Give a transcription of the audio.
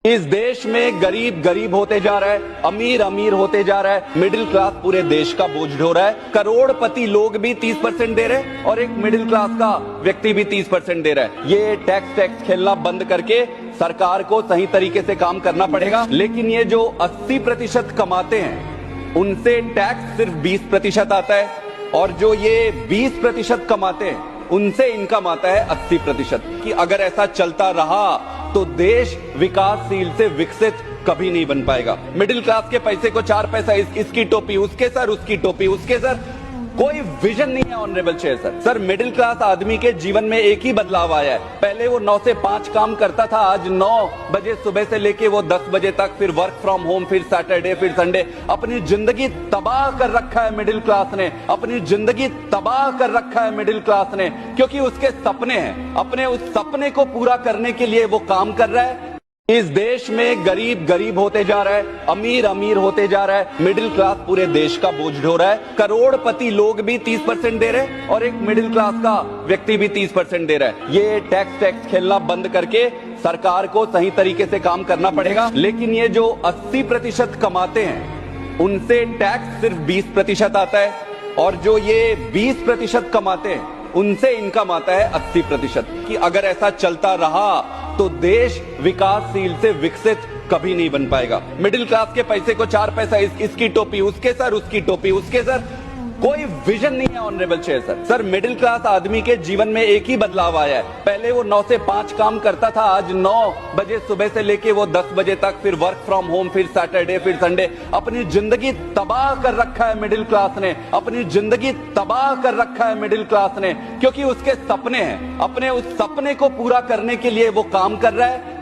इस देश में गरीब गरीब होते जा रहा है, अमीर अमीर होते जा रहा है, मिडिल क्लास पूरे देश का बोझ ढो रहा है। करोड़पति लोग भी 30% दे रहे हैं और एक मिडिल क्लास का व्यक्ति भी 30% दे रहा है। ये टैक्स खेलना बंद करके सरकार को सही तरीके से काम करना पड़ेगा। लेकिन ये जो 80% कमाते हैं उनसे टैक्स सिर्फ 20% आता है और जो ये 20% कमाते हैं उनसे इनकम आता है 80%। कि अगर ऐसा चलता रहा तो देश विकासशील से विकसित कभी नहीं बन पाएगा। मिडिल क्लास के पैसे को 4 पैसा इसकी टोपी उसके सर, उसकी टोपी उसके सर, कोई विजन नहीं है honourable chair sir. Middle class आदमी के जीवन में एक ही बदलाव आया है। पहले वो 9 से 5 काम करता था, आज 9 बजे सुबह से लेके वो 10 बजे तक, फिर वर्क फ्रॉम होम, फिर सैटरडे, फिर संडे। अपनी जिंदगी तबाह कर रखा है मिडिल क्लास ने, अपनी जिंदगी तबाह कर रखा है मिडिल क्लास ने, क्योंकि उसके सपने हैं। अपने उस सपने को पूरा करने के लिए वो काम कर रहा है। इस देश में गरीब गरीब होते जा रहा है, अमीर अमीर होते जा रहा है, मिडिल क्लास पूरे देश का बोझ ढो रहा है। करोड़पति लोग भी 30% दे रहे हैं और एक मिडिल क्लास का व्यक्ति भी 30% दे रहा है। ये टैक्स खेलना बंद करके सरकार को सही तरीके से काम करना पड़ेगा। लेकिन ये जो 80% कमाते हैं उनसे टैक्स सिर्फ 20% आता है और जो ये 20% कमाते हैं उनसे इनकम आता है 80%। कि अगर ऐसा चलता रहा तो देश विकासशील से विकसित कभी नहीं बन पाएगा। मिडिल क्लास के पैसे को 4 पैसा इसकी टोपी उसके सर, उसकी टोपी उसके सर, कोई विजन नहीं है honourable chair sir. Middle class आदमी के जीवन में एक ही बदलाव आया है। पहले वो 9 से 5 काम करता था, आज 9 बजे सुबह से लेके वो 10 बजे तक, फिर वर्क फ्रॉम होम, फिर सैटरडे, फिर संडे। अपनी जिंदगी तबाह कर रखा है मिडिल क्लास ने, अपनी जिंदगी तबाह कर रखा है मिडिल क्लास ने, क्योंकि उसके सपने हैं। अपने उस सपने को पूरा करने के लिए वो काम कर रहा है।